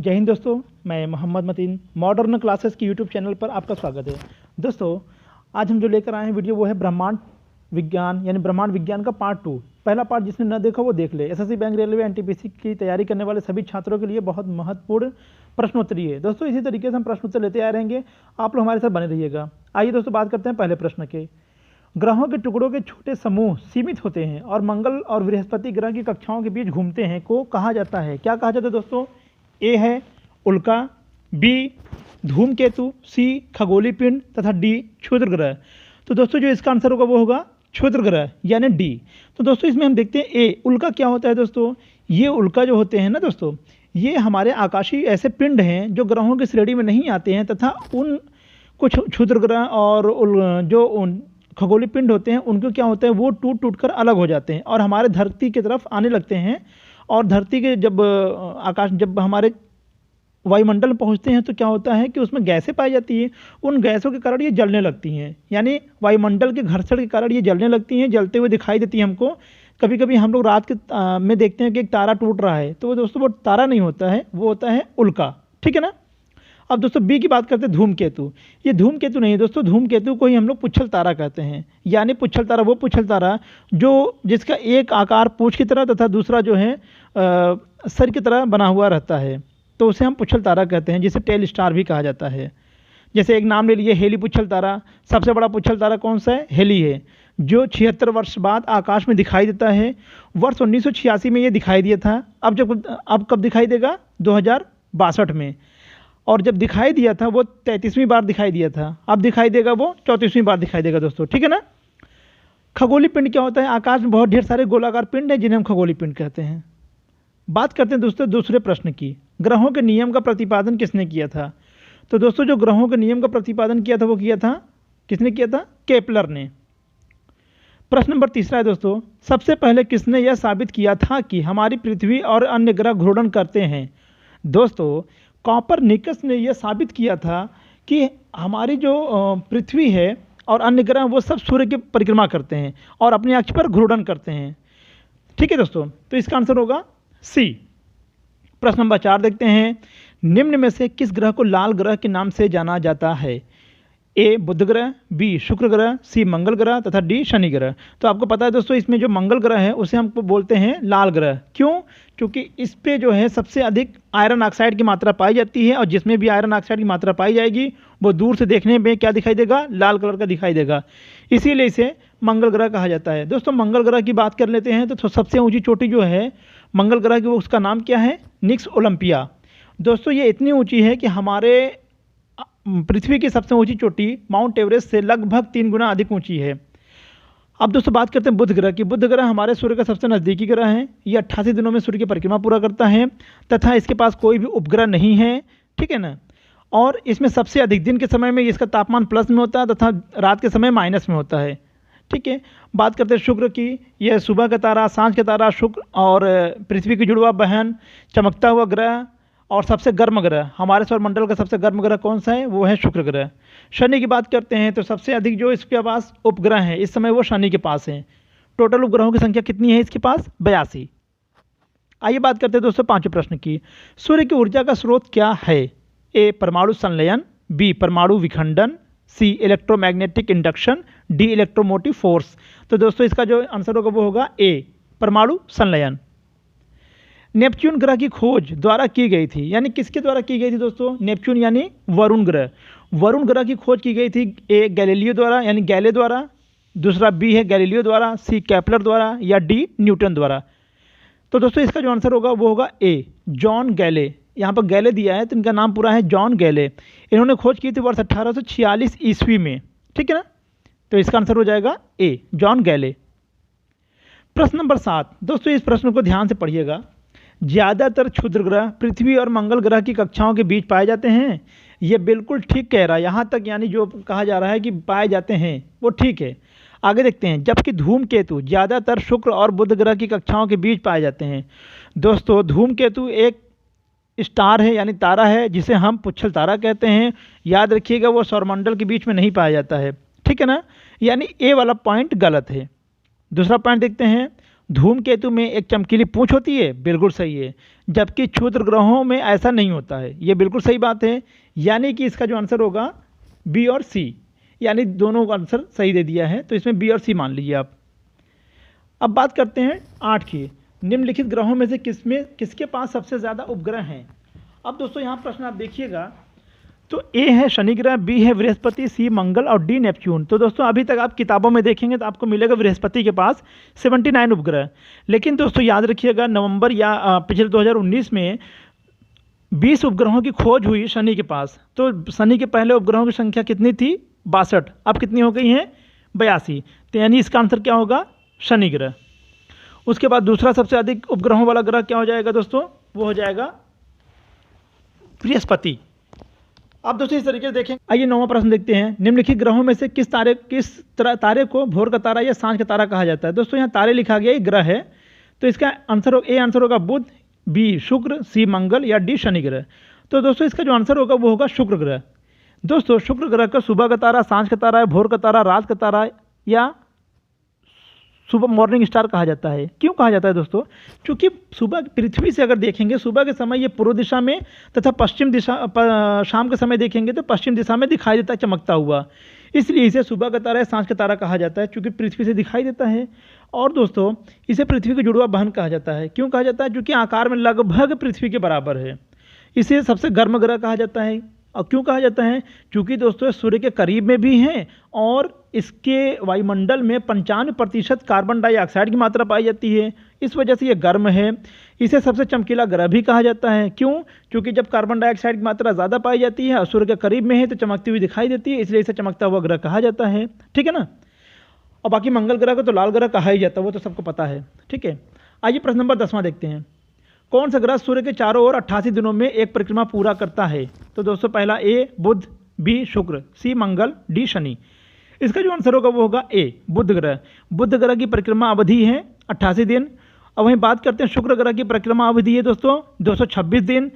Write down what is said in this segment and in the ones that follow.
जय हिंद दोस्तों, मैं मोहम्मद मतीन मॉडर्न क्लासेस की यूट्यूब चैनल पर आपका स्वागत है। दोस्तों, आज हम जो लेकर आए हैं वीडियो वो है ब्रह्मांड विज्ञान यानी ब्रह्मांड विज्ञान का पार्ट 2। पहला पार्ट जिसने न देखा वो देख ले। एसएससी बैंक रेलवे एनटीपीसी की तैयारी करने वाले सभी छात्रों के लिए बहुत महत्वपूर्ण प्रश्नोत्तरी है। दोस्तों, इसी तरीके से हम प्रश्नोत्तर लेते आ रहेंगे, आप लोग हमारे साथ बने रहिएगा। आइए दोस्तों, बात करते हैं पहले प्रश्न के। ग्रहों के टुकड़ों के छोटे समूह सीमित होते हैं और मंगल और बृहस्पति ग्रह की कक्षाओं के बीच घूमते हैं को कहा जाता है। क्या कहा जाता है दोस्तों? ए है उल्का, बी धूमकेतु, सी खगोलीय पिंड तथा डी क्षुद्र ग्रह। तो दोस्तों जो इसका आंसर होगा वो होगा क्षुद्र ग्रह यानी डी। तो दोस्तों इसमें हम देखते हैं ए उल्का क्या होता है। दोस्तों ये उल्का जो होते हैं ना दोस्तों, ये हमारे आकाशीय ऐसे पिंड हैं जो ग्रहों की श्रेणी में नहीं आते हैं तथा उन कुछ क्षुद्र ग्रह और जो उन खगोलीय पिंड होते हैं उनको क्या होता है वो टूट टूट कर अलग हो जाते हैं और हमारे धरती की तरफ आने लगते हैं। और धरती के जब हमारे वायुमंडल में पहुंचते हैं तो क्या होता है कि उसमें गैसें पाई जाती हैं। उन गैसों के कारण ये जलने लगती हैं, यानी वायुमंडल के घर्षण के कारण ये जलने लगती हैं, जलते हुए दिखाई देती हैं हमको। कभी कभी हम लोग रात के में देखते हैं कि एक तारा टूट रहा है, तो वो दोस्तों वो तारा नहीं होता है, वो होता है उल्का। ठीक है ना। अब दोस्तों बी की बात करते हैं धूमकेतु। ये धूमकेतु नहीं है दोस्तों, धूमकेतु को ही हम लोग पुच्छल तारा कहते हैं। यानी पुच्छल तारा वो पुच्छल तारा जो जिसका एक आकार पूंछ की तरह तथा दूसरा जो है सर की तरह बना हुआ रहता है, तो उसे हम पुच्छल तारा कहते हैं, जिसे टेल स्टार भी कहा जाता है। जैसे एक नाम ले लीजिए हेली पुच्छल तारा। सबसे बड़ा पुच्छल तारा कौन सा है? हेली है, जो 76 वर्ष बाद आकाश में दिखाई देता है। वर्ष 1986 में ये दिखाई दिया था। अब कब दिखाई देगा? 2062 में। और जब दिखाई दिया था वो 33वीं बार दिखाई दिया था, अब दिखाई देगा वो 34वीं बार दिखाई देगा दोस्तों। ठीक है ना। खगोलीय पिंड क्या होता है? आकाश में बहुत ढेर सारे गोलाकार पिंड हैं जिन्हें हम खगोलीय पिंड कहते हैं। बात करते हैं दोस्तों दूसरे प्रश्न की। ग्रहों के नियम का प्रतिपादन किसने किया था? तो दोस्तों जो ग्रहों के नियम का प्रतिपादन किया था वो किया था, किसने किया था? केपलर ने। प्रश्न नंबर तीसरा है दोस्तों, सबसे पहले किसने यह साबित किया था कि हमारी पृथ्वी और अन्य ग्रह घूर्णन करते हैं? दोस्तों कॉपरनिकस ने यह साबित किया था कि हमारी जो पृथ्वी है और अन्य ग्रह वो सब सूर्य की परिक्रमा करते हैं और अपनी अक्ष पर घूर्णन करते हैं। ठीक है दोस्तों, तो इसका आंसर होगा सी। प्रश्न नंबर 4 देखते हैं, निम्न में से किस ग्रह को लाल ग्रह के नाम से जाना जाता है? ए बुध ग्रह, बी शुक्र ग्रह, सी मंगल ग्रह तथा डी शनि ग्रह। तो आपको पता है दोस्तों इसमें जो मंगल ग्रह है उसे हम बोलते हैं लाल ग्रह। क्यों? क्योंकि इस पे जो है सबसे अधिक आयरन ऑक्साइड की मात्रा पाई जाती है और जिसमें भी आयरन ऑक्साइड की मात्रा पाई जाएगी वो दूर से देखने में क्या दिखाई देगा? लाल कलर का दिखाई देगा। इसीलिए इसे मंगल ग्रह कहा जाता है। दोस्तों मंगल ग्रह की बात कर लेते हैं तो सबसे ऊँची चोटी जो है मंगल ग्रह की वो उसका नाम क्या है? निक्स ओलंपिया। दोस्तों ये इतनी ऊँची है कि हमारे पृथ्वी की सबसे ऊंची चोटी माउंट एवरेस्ट से लगभग 3 गुना अधिक ऊंची है। अब दोस्तों बात करते हैं बुध ग्रह की। बुध ग्रह हमारे सूर्य का सबसे नज़दीकी ग्रह है। ये 88 दिनों में सूर्य की परिक्रमा पूरा करता है तथा इसके पास कोई भी उपग्रह नहीं है। ठीक है ना। और इसमें सबसे अधिक दिन के समय में इसका तापमान प्लस में होता है तथा रात के समय माइनस में होता है। ठीक है। बात करते हैं शुक्र की। यह सुबह का तारा, सांझ का तारा, शुक्र और पृथ्वी की जुड़वा बहन, चमकता हुआ ग्रह और सबसे गर्म ग्रह। हमारे सौरमंडल का सबसे गर्म ग्रह कौन सा है? वो है शुक्र ग्रह। शनि की बात करते हैं तो सबसे अधिक जो इसके पास उपग्रह हैं इस समय वो शनि के पास हैं। टोटल उपग्रहों की संख्या कितनी है इसके पास? 82। आइए बात करते हैं दोस्तों पांचवें प्रश्न की। सूर्य की ऊर्जा का स्रोत क्या है? ए परमाणु संलयन, बी परमाणु विखंडन, C electromagnetic induction, D electromotive force. तो दोस्तों इसका जो आंसर होगा वो होगा ए परमाणु संलयन। नेपच्यून ग्रह की खोज द्वारा की गई थी, यानी किसके द्वारा की गई थी दोस्तों? नेपच्यून यानी वरुण ग्रह। वरुण ग्रह की खोज की गई थी ए गैलीलियो द्वारा यानी गैले द्वारा, दूसरा बी है गैलीलियो द्वारा, सी केपलर द्वारा या डी न्यूटन द्वारा। तो दोस्तों इसका जो आंसर होगा वो होगा ए जॉन गैले। यहाँ पर गैले दिया है तो इनका नाम पूरा है जॉन गैले। इन्होंने खोज की थी वर्ष 1846 ईस्वी में। ठीक है ना। तो इसका आंसर हो जाएगा ए जॉन गैले। प्रश्न नंबर 7 दोस्तों इस प्रश्न को ध्यान से पढ़िएगा। ज़्यादातर क्षुद्र ग्रह पृथ्वी और मंगल ग्रह की कक्षाओं के बीच पाए जाते हैं। ये बिल्कुल ठीक कह रहा है, यहाँ तक यानी जो कहा जा रहा है कि पाए जाते हैं वो ठीक है। आगे देखते हैं, जबकि धूमकेतु ज़्यादातर शुक्र और बुध ग्रह की कक्षाओं के बीच पाए जाते हैं। दोस्तों धूमकेतु एक स्टार है यानी तारा है जिसे हम पुच्छल तारा कहते हैं। याद रखिएगा वो सौरमंडल के बीच में नहीं पाया जाता है। ठीक है ना। यानी ए वाला पॉइंट गलत है। दूसरा पॉइंट देखते हैं, धूमकेतु में एक चमकीली पूंछ होती है, बिल्कुल सही है, जबकि क्षुद्र ग्रहों में ऐसा नहीं होता है, ये बिल्कुल सही बात है। यानी कि इसका जो आंसर होगा बी और सी, यानी दोनों का आंसर सही दे दिया है, तो इसमें बी और सी मान लीजिए आप। अब बात करते हैं 8 की, निम्नलिखित ग्रहों में से किसके पास सबसे ज़्यादा उपग्रह हैं। अब दोस्तों यहाँ प्रश्न आप देखिएगा, तो ए है शनि ग्रह, बी है बृहस्पति, सी मंगल और डी नेपच्यून। तो दोस्तों अभी तक आप किताबों में देखेंगे तो आपको मिलेगा बृहस्पति के पास 79 उपग्रह, लेकिन दोस्तों याद रखिएगा नवंबर या पिछले 2019 में 20 उपग्रहों की खोज हुई शनि के पास। तो शनि के पहले उपग्रहों की संख्या कितनी थी? 62, अब कितनी हो गई हैं? 82। तो यानी इसका आंसर क्या होगा? शनि ग्रह। उसके बाद दूसरा सबसे अधिक उपग्रहों वाला ग्रह क्या हो जाएगा दोस्तों? वो हो जाएगा बृहस्पति। अब दोस्तों इस तरीके से देखें, आइए 9वां प्रश्न देखते हैं, निम्नलिखित ग्रहों में से किस तारे को भोर का तारा या सांझ का तारा कहा जाता है। दोस्तों यहाँ तारे लिखा गया, ग्रह है, तो इसका आंसर ए आंसर होगा बुध, बी शुक्र, सी मंगल या डी शनि ग्रह। तो दोस्तों इसका जो आंसर होगा वो होगा शुक्र ग्रह। दोस्तों शुक्र ग्रह का सुबह का तारा, सांझ का तारा, भोर का तारा, रात का तारा या सुबह मॉर्निंग स्टार कहा जाता है। क्यों कहा जाता है दोस्तों? क्योंकि सुबह पृथ्वी से अगर देखेंगे सुबह के समय ये पूर्व दिशा में तथा पश्चिम दिशा शाम के समय देखेंगे तो पश्चिम दिशा में दिखाई देता है चमकता हुआ, इसलिए इसे सुबह का तारा या सांझ का तारा कहा जाता है, क्योंकि पृथ्वी से दिखाई देता है। और दोस्तों इसे पृथ्वी का जुड़वा बहन कहा जाता है। क्यों कहा जाता है? क्योंकि आकार में लगभग पृथ्वी के बराबर है। इसे सबसे गर्म ग्रह कहा जाता है। और क्यों कहा जाता है? क्योंकि दोस्तों सूर्य के करीब में भी हैं और इसके वायुमंडल में 95% कार्बन डाइऑक्साइड की मात्रा पाई जाती है, इस वजह से ये गर्म है। इसे सबसे चमकीला ग्रह भी कहा जाता है। क्यों? क्योंकि जब कार्बन डाइऑक्साइड की मात्रा ज़्यादा पाई जाती है और सूर्य के करीब में है तो चमकती हुई दिखाई देती है, इसलिए इसे चमकता हुआ ग्रह कहा जाता है। ठीक है ना। और बाकी मंगल ग्रह को तो लाल ग्रह कहा ही जाता है, वो तो सबको पता है। ठीक है, आइए प्रश्न नंबर 10वां देखते हैं, कौन सा ग्रह सूर्य के चारों ओर 88 दिनों में एक परिक्रमा पूरा करता है। तो दोस्तों पहला ए बुध, बी शुक्र, सी मंगल, डी शनि। इसका जो आंसर होगा वो होगा ए बुध ग्रह। बुध ग्रह की परिक्रमा अवधि है 88 दिन। अब वहीं बात करते हैं शुक्र ग्रह की परिक्रमा अवधि है दोस्तों 226 दिन।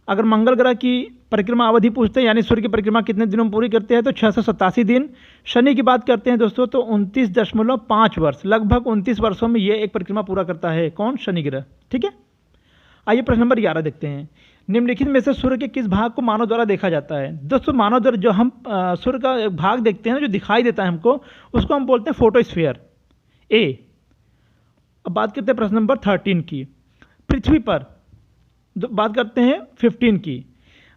अगर मंगल ग्रह की परिक्रमा अवधि पूछते हैं यानी सूर्य की परिक्रमा कितने दिनों में पूरी करते हैं तो 687 दिन। शनि की बात करते हैं दोस्तों तो 29.5 वर्ष, लगभग 29 वर्षों में ये एक परिक्रमा पूरा करता है। कौन? शनि ग्रह। ठीक है, आइए प्रश्न नंबर 11 देखते हैं, निम्नलिखित में से सूर्य के किस भाग को मानव द्वारा देखा जाता है। दोस्तों मानव द्वारा जो हम सूर्य का एक भाग देखते हैं ना, जो दिखाई देता है हमको, उसको हम बोलते हैं फोटोस्फीयर ए। अब बात करते हैं प्रश्न नंबर 13 की, पृथ्वी पर बात करते हैं 15 की,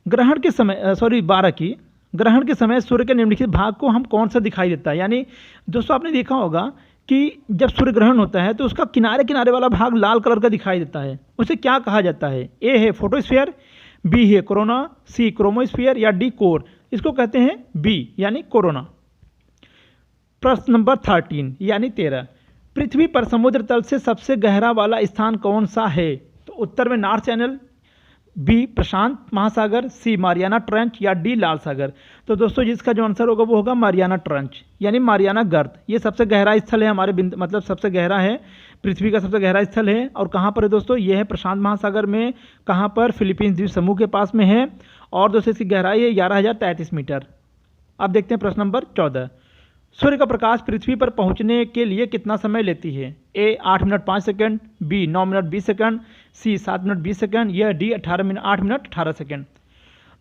ग्रहण के समय 12 की, ग्रहण के समय सूर्य के निम्नलिखित भाग को हम कौन सा दिखाई देता है। यानी दोस्तों आपने देखा होगा कि जब सूर्य ग्रहण होता है तो उसका किनारे किनारे वाला भाग लाल कलर का दिखाई देता है, उसे क्या कहा जाता है? ए है फोटोस्फीयर, बी है कोरोना, सी क्रोमोस्फीयर या डी कोर। इसको कहते हैं बी यानी कोरोना। प्रश्न नंबर 13 यानी 13, पृथ्वी पर समुद्र तल से सबसे गहरा वाला स्थान कौन सा है। तो उत्तर में नॉर्थ चैनल, बी प्रशांत महासागर, सी मारियाना ट्रेंच या डी लाल सागर। तो दोस्तों जिसका जो आंसर होगा वो होगा मारियाना ट्रेंच यानी मारियाना गर्त। ये सबसे गहरा स्थल है हमारे मतलब सबसे गहरा है, पृथ्वी का सबसे गहरा स्थल है। और कहाँ पर है दोस्तों? ये है प्रशांत महासागर में। कहाँ पर? फिलीपींस द्वीप समूह के पास में है। और दोस्तों इसकी गहराई है 11,033 मीटर। अब देखते हैं प्रश्न नंबर 14, सूर्य का प्रकाश पृथ्वी पर पहुंचने के लिए कितना समय लेती है। A 8 minute 5 second, B 9 minute 20 second, C 7 minute 20 second या डी 8 मिनट 18 सेकंड।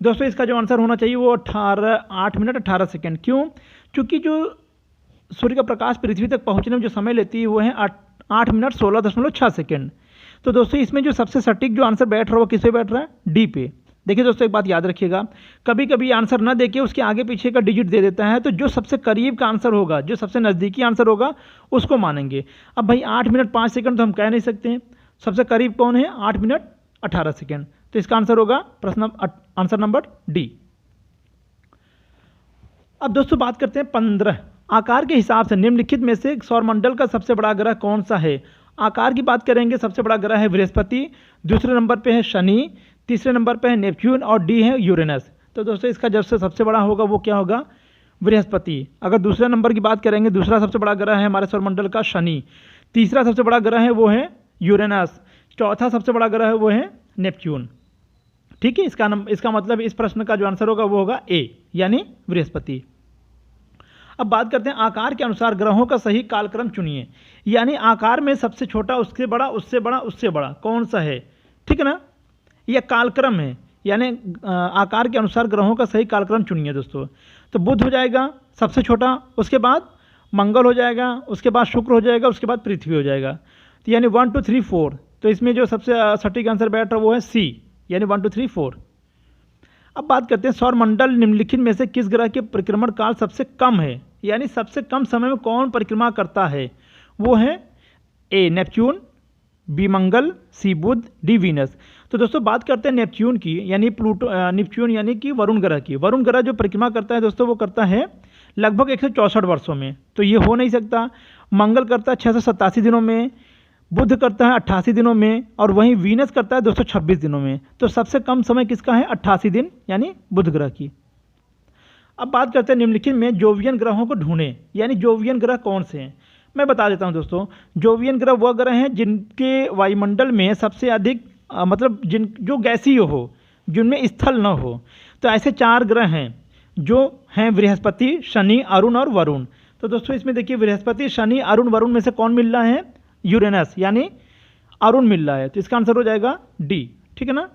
दोस्तों इसका जो आंसर होना चाहिए वो 8 मिनट 18 सेकंड। क्यों? क्योंकि जो सूर्य का प्रकाश पृथ्वी तक पहुंचने में जो समय लेती है वो है 8 मिनट 16.6 सेकंड। तो दोस्तों इसमें जो सबसे सटीक जो आंसर बैठ रहा है वो किस पे बैठ रहा है? डी पे। देखिए दोस्तों एक बात याद रखिएगा, कभी कभी आंसर ना देके उसके आगे पीछे का डिजिट दे देता है, तो जो सबसे करीब का आंसर होगा, जो सबसे नज़दीकी आंसर होगा उसको मानेंगे। अब भाई 8 मिनट 5 सेकंड तो हम कह नहीं सकते हैं, सबसे करीब कौन है? 8 मिनट 18 सेकंड। तो इसका आंसर होगा आंसर नंबर डी। अब दोस्तों बात करते हैं 15, आकार के हिसाब से निम्नलिखित में से सौरमंडल का सबसे बड़ा ग्रह कौन सा है। आकार की बात करेंगे, सबसे बड़ा ग्रह है बृहस्पति, दूसरे नंबर पे है शनि, तीसरे नंबर पे है नेपच्यून और डी है यूरेनस। तो दोस्तों इसका जब से सबसे बड़ा होगा वो क्या होगा? बृहस्पति। अगर दूसरे नंबर की बात करेंगे, दूसरा सबसे बड़ा ग्रह है हमारे सौरमंडल का शनि, तीसरा सबसे बड़ा ग्रह है वो है यूरेनस, चौथा सबसे बड़ा ग्रह है वो है नेपच्यून। ठीक है, इसका मतलब इस प्रश्न का जो आंसर होगा वो होगा ए यानी बृहस्पति। अब बात करते हैं आकार के अनुसार ग्रहों का सही कालक्रम चुनिए, यानी आकार में सबसे छोटा, उससे बड़ा, उससे बड़ा, उससे बड़ा कौन सा है, ठीक है ना। यह कालक्रम है, यानी आकार के अनुसार ग्रहों का सही कालक्रम चुनिए दोस्तों। तो बुध हो जाएगा सबसे छोटा, उसके बाद मंगल हो जाएगा, उसके बाद शुक्र हो जाएगा, उसके बाद पृथ्वी हो जाएगा। तो यानी 1 2 3 4, तो इसमें जो सबसे सटीक आंसर बैठ रहा है वो है सी, यानी 1 2 3 4। अब बात करते हैं सौरमंडल निम्नलिखित में से किस ग्रह के परिक्रमण काल सबसे कम है, यानी सबसे कम समय में कौन परिक्रमा करता है। वो है ए नेपच्यून, बी मंगल, सी बुध, डी वीनस। तो दोस्तों बात करते हैं नेपच्यून की, यानी नेपच्यून यानी कि वरुण ग्रह की। वरुण ग्रह जो परिक्रमा करता है दोस्तों वो करता है लगभग 164 वर्षों में, तो ये हो नहीं सकता। मंगल करता है 687 दिनों में, बुध करता है 88 दिनों में, और वहीं वीनस करता है 226 दिनों में। तो सबसे कम समय किसका है, 88 दिन, यानी बुध ग्रह की। अब बात करते हैं निम्नलिखित में जोवियन ग्रहों को ढूंढें, यानी जोवियन ग्रह कौन से हैं। मैं बता देता हूं दोस्तों, जोवियन ग्रह वह ग्रह हैं जिनके वायुमंडल में सबसे अधिक मतलब जो गैसीय हो, जिनमें स्थल न हो। तो ऐसे 4 ग्रह हैं जो हैं बृहस्पति, शनि, अरुण और वरुण। तो दोस्तों इसमें देखिए बृहस्पति, शनि, अरुण, वरुण में से कौन मिल रहा है, यूरेनस यानी अरुण मिल रहा है। तो इसका आंसर हो जाएगा डी, ठीक है ना।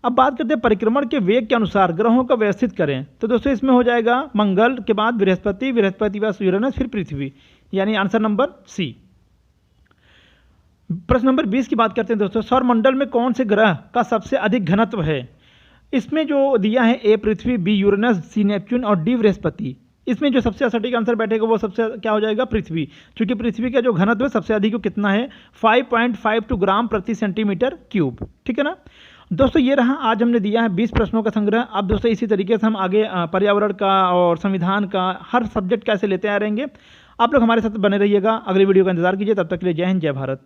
अब बात करते हैं परिक्रमण के वेग के अनुसार ग्रहों का व्यवस्थित करें। तो दोस्तों इसमें हो जाएगा मंगल के बाद बृहस्पति, बृहस्पति बाद यूरेनस, फिर पृथ्वी, यानी आंसर नंबर सी। प्रश्न नंबर 20 की बात करते हैं दोस्तों, सौरमंडल में कौन से ग्रह का सबसे अधिक घनत्व है। इसमें जो दिया है ए पृथ्वी, बी यूरेनस, सी नेपच्यून और डी बृहस्पति। इसमें जो सबसे सटीक आंसर बैठेगा वो सबसे क्या हो जाएगा, पृथ्वी। क्योंकि पृथ्वी का जो घनत्व है सबसे अधिक, वो कितना है, 5.52 ग्राम प्रति सेंटीमीटर क्यूब, ठीक है ना। दोस्तों ये रहा आज हमने दिया है 20 प्रश्नों का संग्रह। अब दोस्तों इसी तरीके से हम आगे पर्यावरण का और संविधान का हर सब्जेक्ट कैसे लेते आ रहेंगे। आप लोग हमारे साथ बने रहिएगा, अगली वीडियो का इंतजार कीजिए। तब तक के लिए जय हिंद, जय भारत।